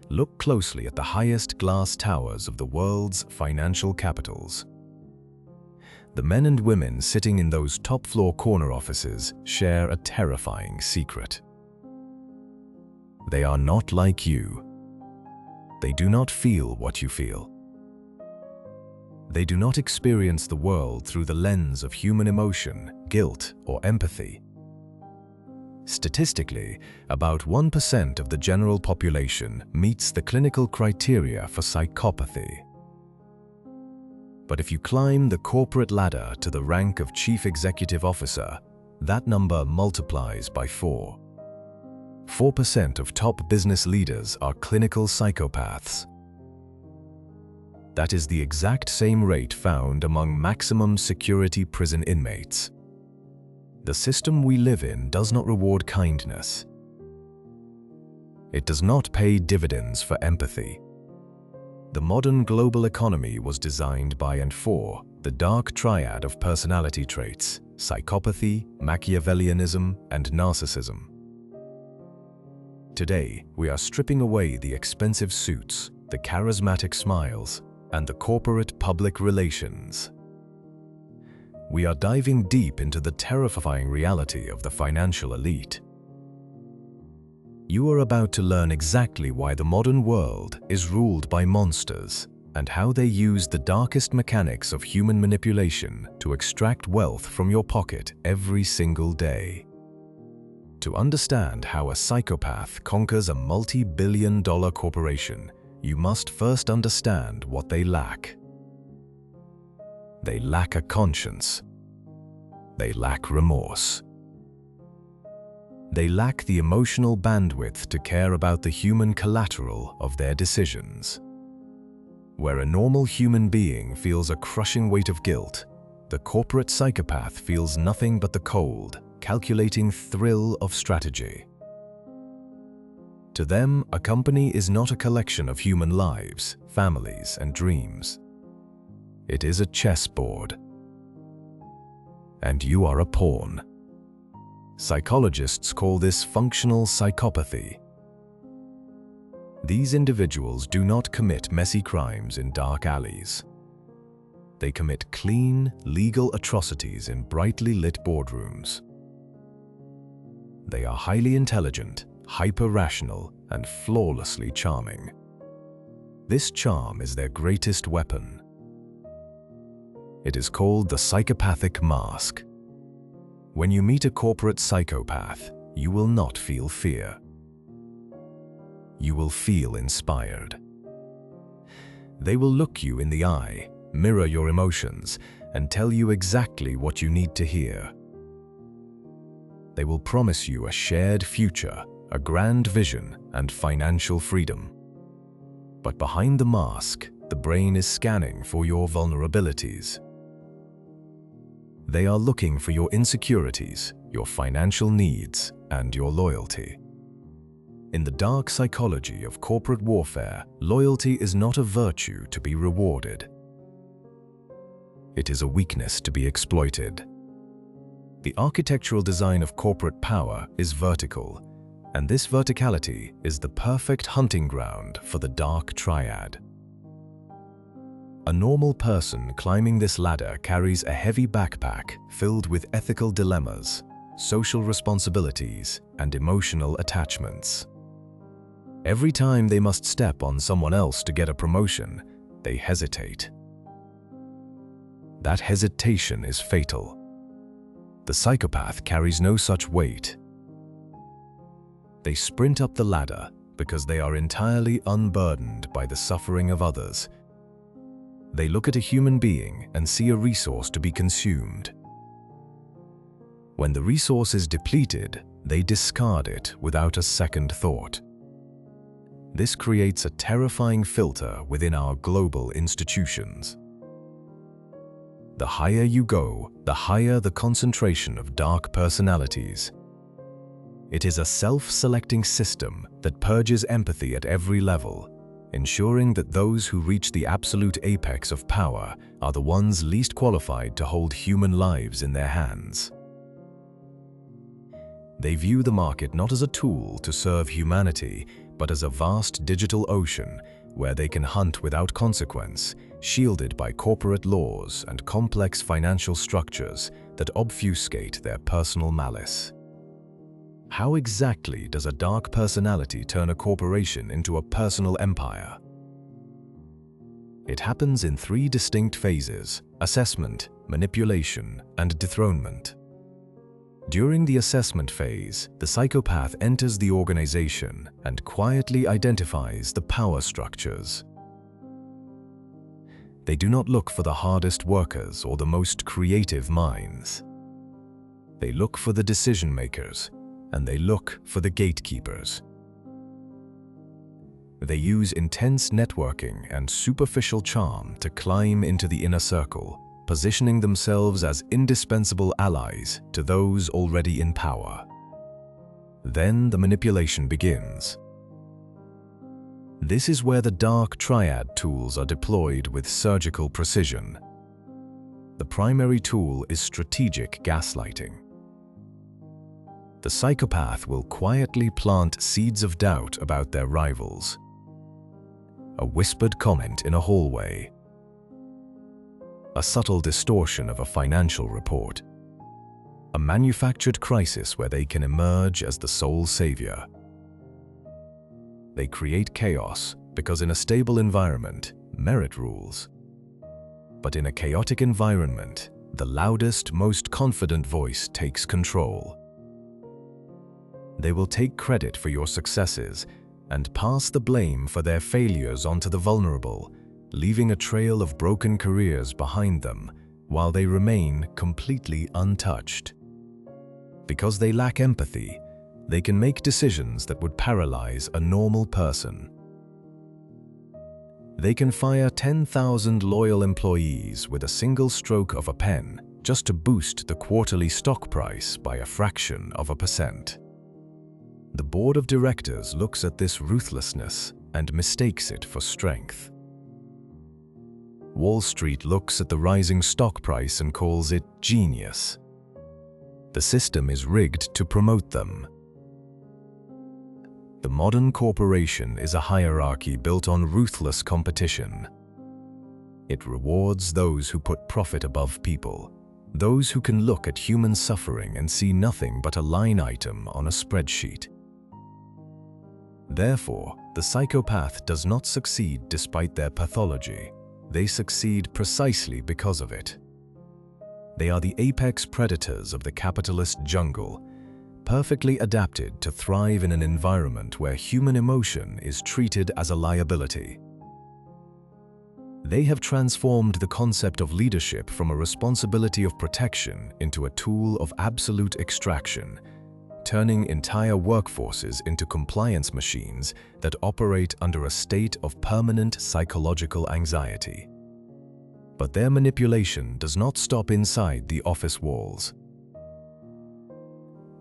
Look closely at the highest glass towers of the world's financial capitals. The men and women sitting in those top-floor corner offices share a terrifying secret. They are not like you. They do not feel what you feel. They do not experience the world through the lens of human emotion, guilt, or empathy. Statistically, about 1% of the general population meets the clinical criteria for psychopathy. But if you climb the corporate ladder to the rank of chief executive officer, that number multiplies by 4. 4% of top business leaders are clinical psychopaths. That is the exact same rate found among maximum security prison inmates. The system we live in does not reward kindness. It does not pay dividends for empathy. The modern global economy was designed by and for the Dark Triad of personality traits: psychopathy, machiavellianism, and narcissism. Today, we are stripping away the expensive suits, the charismatic smiles, and the corporate public relations. We are diving deep into the terrifying reality of the financial elite. You are about to learn exactly why the modern world is ruled by monsters and how they use the darkest mechanics of human manipulation to extract wealth from your pocket every single day. To understand how a psychopath conquers a multi-billion-dollar corporation, you must first understand what they lack. They lack a conscience. They lack remorse. They lack the emotional bandwidth to care about the human collateral of their decisions. Where a normal human being feels a crushing weight of guilt, the corporate psychopath feels nothing but the cold, calculating thrill of strategy. To them, a company is not a collection of human lives, families, and dreams. It is a chessboard. And you are a pawn. Psychologists call this functional psychopathy. These individuals do not commit messy crimes in dark alleys. They commit clean, legal atrocities in brightly lit boardrooms. They are highly intelligent, hyper-rational, and flawlessly charming. This charm is their greatest weapon. It is called the psychopathic mask. When you meet a corporate psychopath, you will not feel fear. You will feel inspired. They will look you in the eye, mirror your emotions, and tell you exactly what you need to hear. They will promise you a shared future, a grand vision, and financial freedom. But behind the mask, the brain is scanning for your vulnerabilities. They are looking for your insecurities, your financial needs, and your loyalty. In the dark psychology of corporate warfare, loyalty is not a virtue to be rewarded. It is a weakness to be exploited. The architectural design of corporate power is vertical, and this verticality is the perfect hunting ground for the Dark Triad. A normal person climbing this ladder carries a heavy backpack filled with ethical dilemmas, social responsibilities, and emotional attachments. Every time they must step on someone else to get a promotion, they hesitate. That hesitation is fatal. The psychopath carries no such weight. They sprint up the ladder because they are entirely unburdened by the suffering of others. They look at a human being and see a resource to be consumed. When the resource is depleted, they discard it without a second thought. This creates a terrifying filter within our global institutions. The higher you go, the higher the concentration of dark personalities. It is a self-selecting system that purges empathy at every level, ensuring that those who reach the absolute apex of power are the ones least qualified to hold human lives in their hands. They view the market not as a tool to serve humanity, but as a vast digital ocean where they can hunt without consequence, shielded by corporate laws and complex financial structures that obfuscate their personal malice. How exactly does a dark personality turn a corporation into a personal empire? It happens in 3 distinct phases: assessment, manipulation, and dethronement. During the assessment phase, the psychopath enters the organization and quietly identifies the power structures. They do not look for the hardest workers or the most creative minds. They look for the decision makers, and they look for the gatekeepers. They use intense networking and superficial charm to climb into the inner circle, positioning themselves as indispensable allies to those already in power. Then the manipulation begins. This is where the Dark Triad tools are deployed with surgical precision. The primary tool is strategic gaslighting. The psychopath will quietly plant seeds of doubt about their rivals. A whispered comment in a hallway, a subtle distortion of a financial report, a manufactured crisis where they can emerge as the sole savior. They create chaos because in a stable environment, merit rules. But in a chaotic environment, the loudest, most confident voice takes control. They will take credit for your successes and pass the blame for their failures onto the vulnerable, leaving a trail of broken careers behind them while they remain completely untouched. Because they lack empathy, they can make decisions that would paralyze a normal person. They can fire 10,000 loyal employees with a single stroke of a pen just to boost the quarterly stock price by a fraction of a percent. The board of directors looks at this ruthlessness and mistakes it for strength. Wall Street looks at the rising stock price and calls it genius. The system is rigged to promote them. The modern corporation is a hierarchy built on ruthless competition. It rewards those who put profit above people, those who can look at human suffering and see nothing but a line item on a spreadsheet. Therefore, the psychopath does not succeed despite their pathology. They succeed precisely because of it. They are the apex predators of the capitalist jungle, perfectly adapted to thrive in an environment where human emotion is treated as a liability. They have transformed the concept of leadership from a responsibility of protection into a tool of absolute extraction, turning entire workforces into compliance machines that operate under a state of permanent psychological anxiety. But their manipulation does not stop inside the office walls.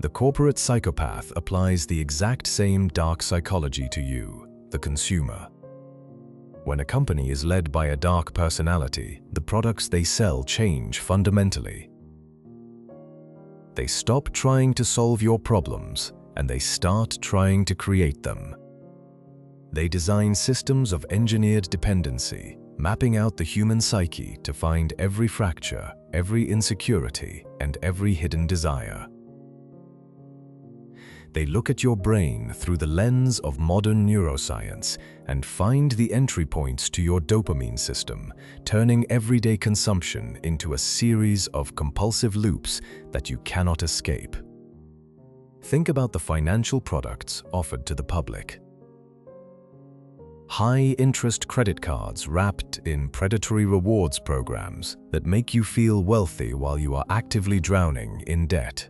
The corporate psychopath applies the exact same dark psychology to you, the consumer. When a company is led by a dark personality, the products they sell change fundamentally. They stop trying to solve your problems, and they start trying to create them. They design systems of engineered dependency, mapping out the human psyche to find every fracture, every insecurity, and every hidden desire. They look at your brain through the lens of modern neuroscience and find the entry points to your dopamine system, turning everyday consumption into a series of compulsive loops that you cannot escape. Think about the financial products offered to the public. High-interest credit cards wrapped in predatory rewards programs that make you feel wealthy while you are actively drowning in debt.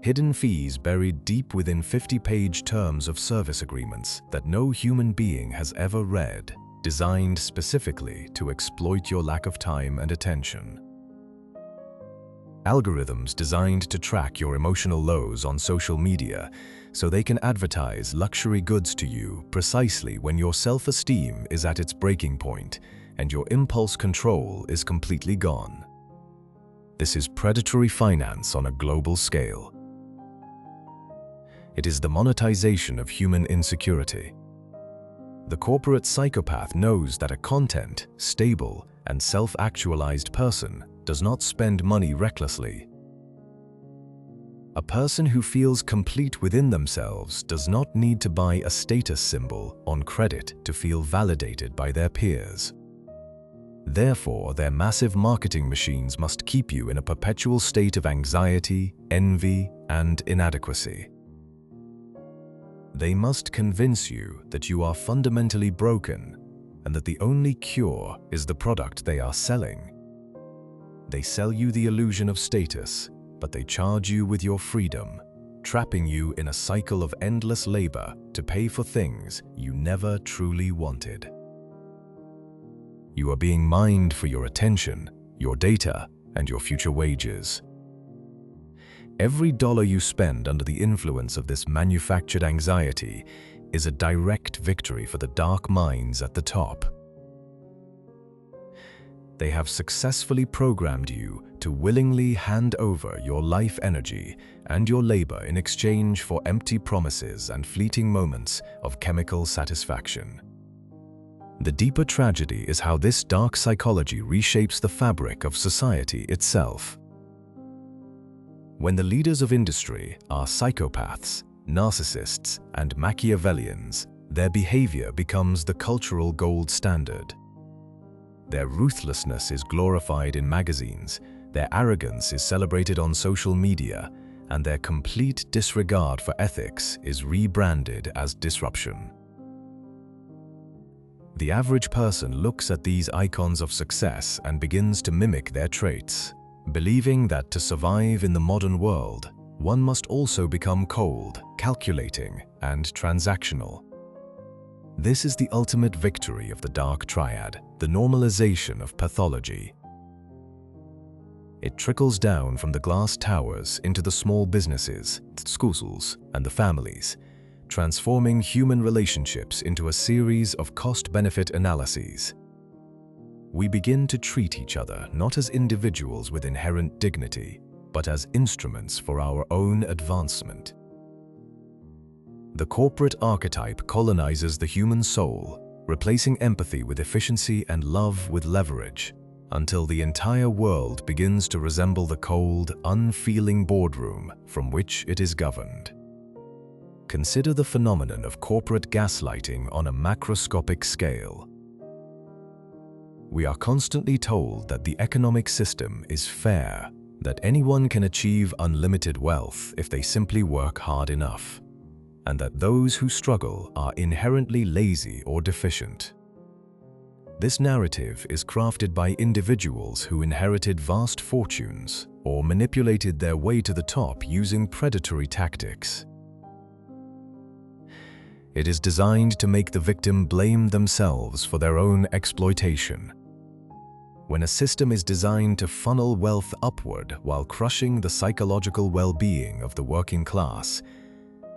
Hidden fees buried deep within 50-page terms of service agreements that no human being has ever read, designed specifically to exploit your lack of time and attention. Algorithms designed to track your emotional lows on social media so they can advertise luxury goods to you precisely when your self-esteem is at its breaking point and your impulse control is completely gone. This is predatory finance on a global scale. It is the monetization of human insecurity. The corporate psychopath knows that a content, stable, and self-actualized person does not spend money recklessly. A person who feels complete within themselves does not need to buy a status symbol on credit to feel validated by their peers. Therefore, their massive marketing machines must keep you in a perpetual state of anxiety, envy, and inadequacy. They must convince you that you are fundamentally broken and that the only cure is the product they are selling. They sell you the illusion of status, but they charge you with your freedom, trapping you in a cycle of endless labor to pay for things you never truly wanted. You are being mined for your attention, your data, and your future wages. Every dollar you spend under the influence of this manufactured anxiety is a direct victory for the dark minds at the top. They have successfully programmed you to willingly hand over your life energy and your labor in exchange for empty promises and fleeting moments of chemical satisfaction. The deeper tragedy is how this dark psychology reshapes the fabric of society itself. When the leaders of industry are psychopaths, narcissists, and Machiavellians, their behavior becomes the cultural gold standard. Their ruthlessness is glorified in magazines, their arrogance is celebrated on social media, and their complete disregard for ethics is rebranded as disruption. The average person looks at these icons of success and begins to mimic their traits, believing that to survive in the modern world, one must also become cold, calculating, and transactional. This is the ultimate victory of the Dark Triad, the normalization of pathology. It trickles down from the glass towers into the small businesses, schools, and the families, transforming human relationships into a series of cost-benefit analyses. We begin to treat each other not as individuals with inherent dignity, but as instruments for our own advancement. The corporate archetype colonizes the human soul, replacing empathy with efficiency and love with leverage, until the entire world begins to resemble the cold, unfeeling boardroom from which it is governed. Consider the phenomenon of corporate gaslighting on a macroscopic scale. We are constantly told that the economic system is fair, that anyone can achieve unlimited wealth if they simply work hard enough, and that those who struggle are inherently lazy or deficient. This narrative is crafted by individuals who inherited vast fortunes or manipulated their way to the top using predatory tactics. It is designed to make the victim blame themselves for their own exploitation. When a system is designed to funnel wealth upward while crushing the psychological well-being of the working class,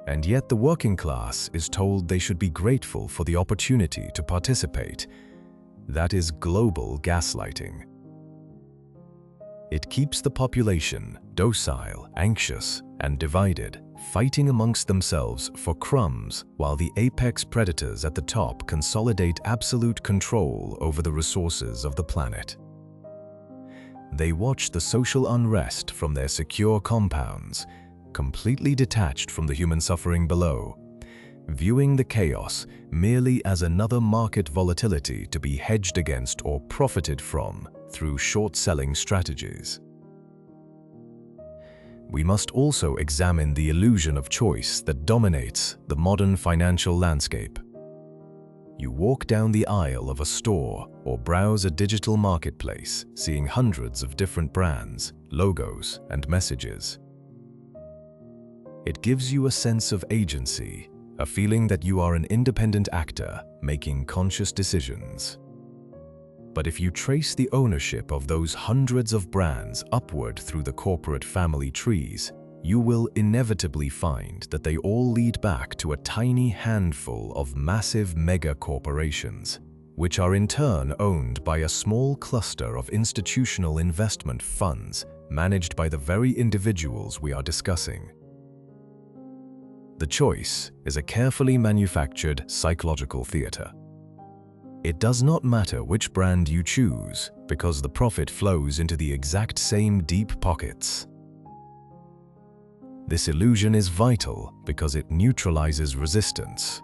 and yet the working class is told they should be grateful for the opportunity to participate, that is global gaslighting. It keeps the population docile, anxious, and divided, fighting amongst themselves for crumbs while the apex predators at the top consolidate absolute control over the resources of the planet. They watch the social unrest from their secure compounds, completely detached from the human suffering below, viewing the chaos merely as another market volatility to be hedged against or profited from through short-selling strategies. We must also examine the illusion of choice that dominates the modern financial landscape. You walk down the aisle of a store or browse a digital marketplace, seeing hundreds of different brands, logos, and messages. It gives you a sense of agency, a feeling that you are an independent actor making conscious decisions. But if you trace the ownership of those hundreds of brands upward through the corporate family trees, you will inevitably find that they all lead back to a tiny handful of massive mega corporations, which are in turn owned by a small cluster of institutional investment funds managed by the very individuals we are discussing. The choice is a carefully manufactured psychological theater. It does not matter which brand you choose, because the profit flows into the exact same deep pockets. This illusion is vital because it neutralizes resistance.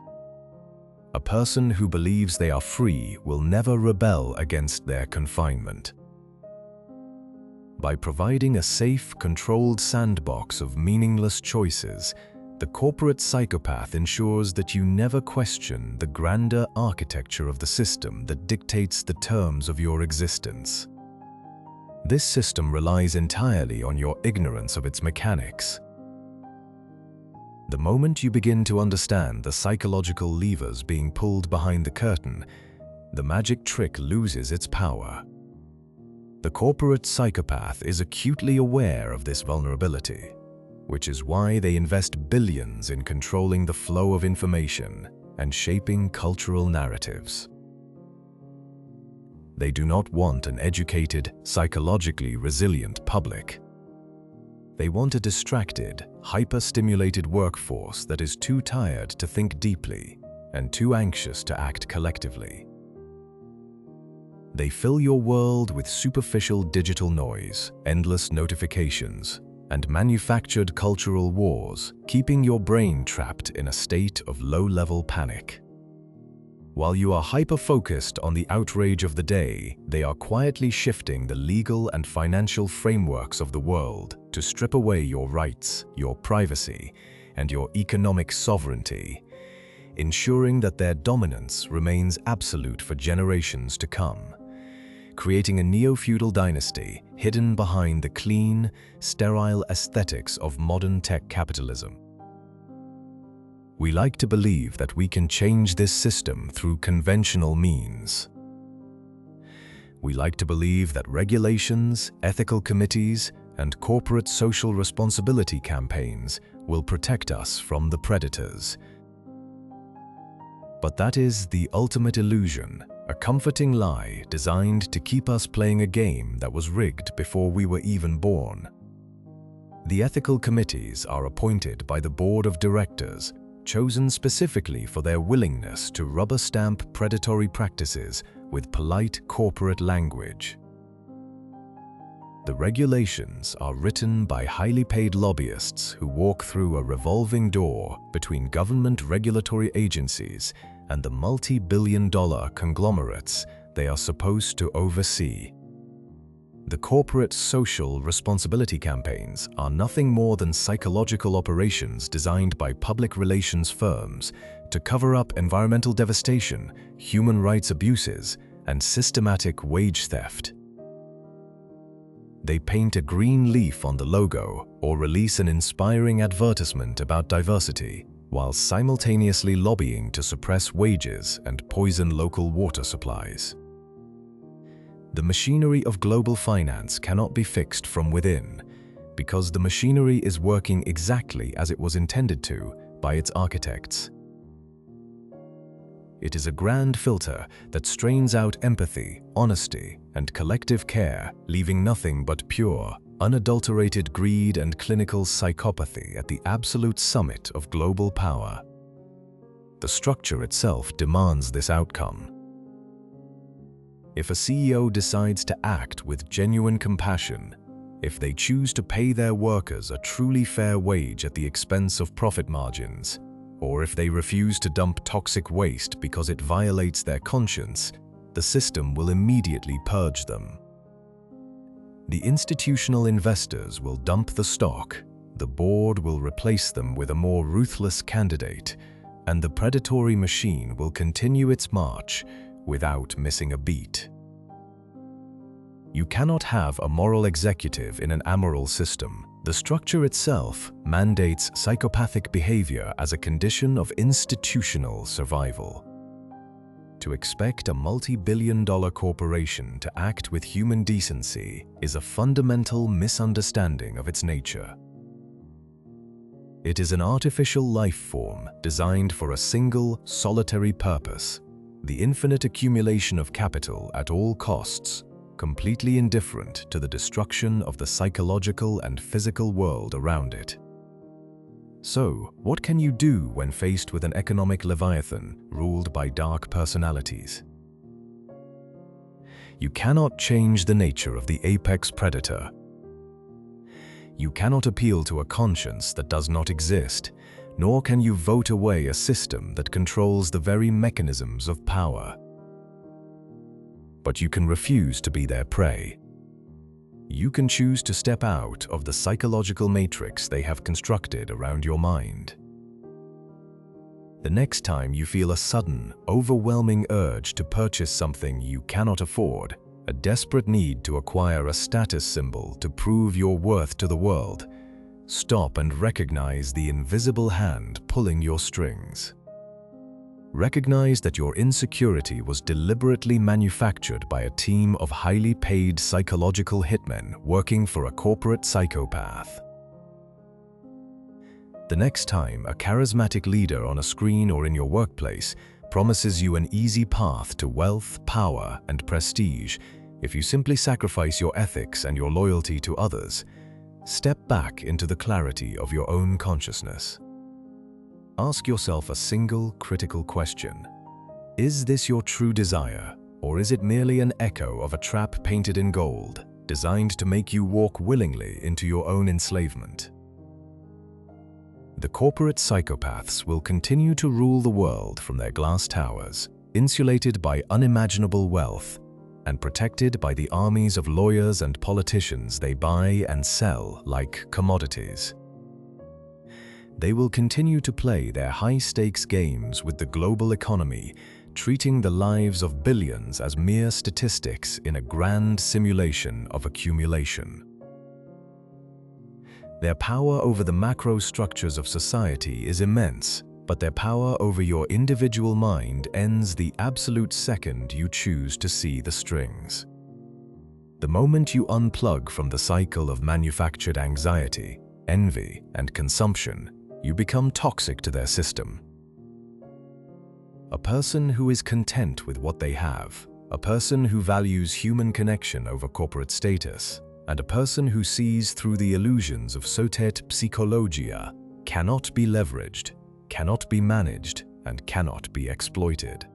A person who believes they are free will never rebel against their confinement. By providing a safe, controlled sandbox of meaningless choices, the corporate psychopath ensures that you never question the grander architecture of the system that dictates the terms of your existence. This system relies entirely on your ignorance of its mechanics. The moment you begin to understand the psychological levers being pulled behind the curtain, the magic trick loses its power. The corporate psychopath is acutely aware of this vulnerability, which is why they invest billions in controlling the flow of information and shaping cultural narratives. They do not want an educated, psychologically resilient public. They want a distracted, hyper-stimulated workforce that is too tired to think deeply and too anxious to act collectively. They fill your world with superficial digital noise, endless notifications, and manufactured cultural wars, keeping your brain trapped in a state of low-level panic. While you are hyper-focused on the outrage of the day, they are quietly shifting the legal and financial frameworks of the world to strip away your rights, your privacy, and your economic sovereignty, ensuring that their dominance remains absolute for generations to come, creating a neo-feudal dynasty hidden behind the clean, sterile aesthetics of modern tech capitalism. We like to believe that we can change this system through conventional means. We like to believe that regulations, ethical committees, and corporate social responsibility campaigns will protect us from the predators. But that is the ultimate illusion, a comforting lie designed to keep us playing a game that was rigged before we were even born. The ethical committees are appointed by the board of directors, chosen specifically for their willingness to rubber-stamp predatory practices with polite corporate language. The regulations are written by highly paid lobbyists who walk through a revolving door between government regulatory agencies and the multi-billion-dollar conglomerates they are supposed to oversee. The corporate social responsibility campaigns are nothing more than psychological operations designed by public relations firms to cover up environmental devastation, human rights abuses, and systematic wage theft. They paint a green leaf on the logo or release an inspiring advertisement about diversity, while simultaneously lobbying to suppress wages and poison local water supplies. The machinery of global finance cannot be fixed from within, because the machinery is working exactly as it was intended to by its architects. It is a grand filter that strains out empathy, honesty, and collective care, leaving nothing but pure, unadulterated greed and clinical psychopathy at the absolute summit of global power. The structure itself demands this outcome. If a CEO decides to act with genuine compassion, if they choose to pay their workers a truly fair wage at the expense of profit margins, or if they refuse to dump toxic waste because it violates their conscience, the system will immediately purge them. The institutional investors will dump the stock, the board will replace them with a more ruthless candidate, and the predatory machine will continue its march without missing a beat. You cannot have a moral executive in an amoral system. The structure itself mandates psychopathic behavior as a condition of institutional survival. To expect a multi-billion-dollar corporation to act with human decency is a fundamental misunderstanding of its nature. It is an artificial life form designed for a single, solitary purpose: the infinite accumulation of capital at all costs, completely indifferent to the destruction of the psychological and physical world around it. So, what can you do when faced with an economic leviathan ruled by dark personalities? You cannot change the nature of the apex predator. You cannot appeal to a conscience that does not exist, nor can you vote away a system that controls the very mechanisms of power. But you can refuse to be their prey. You can choose to step out of the psychological matrix they have constructed around your mind. The next time you feel a sudden, overwhelming urge to purchase something you cannot afford, a desperate need to acquire a status symbol to prove your worth to the world, stop and recognize the invisible hand pulling your strings. Recognize that your insecurity was deliberately manufactured by a team of highly paid psychological hitmen working for a corporate psychopath. The next time a charismatic leader on a screen or in your workplace promises you an easy path to wealth, power, and prestige if you simply sacrifice your ethics and your loyalty to others, step back into the clarity of your own consciousness. Ask yourself a single critical question. Is this your true desire, or is it merely an echo of a trap painted in gold, designed to make you walk willingly into your own enslavement? The corporate psychopaths will continue to rule the world from their glass towers, insulated by unimaginable wealth, and protected by the armies of lawyers and politicians they buy and sell like commodities. They will continue to play their high-stakes games with the global economy, treating the lives of billions as mere statistics in a grand simulation of accumulation. Their power over the macro structures of society is immense, but their power over your individual mind ends the absolute second you choose to see the strings. The moment you unplug from the cycle of manufactured anxiety, envy, and consumption, you become toxic to their system. A person who is content with what they have, a person who values human connection over corporate status, and a person who sees through the illusions of sotet psychologia cannot be leveraged, cannot be managed, and cannot be exploited.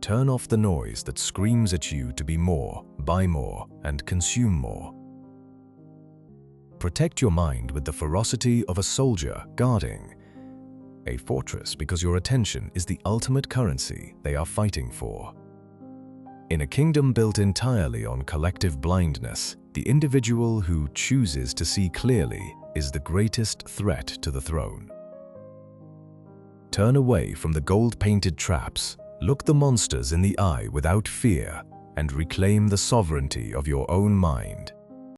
Turn off the noise that screams at you to be more, buy more, and consume more. Protect your mind with the ferocity of a soldier guarding a fortress, because your attention is the ultimate currency they are fighting for. In a kingdom built entirely on collective blindness, the individual who chooses to see clearly is the greatest threat to the throne. Turn away from the gold-painted traps, look the monsters in the eye without fear, and reclaim the sovereignty of your own mind.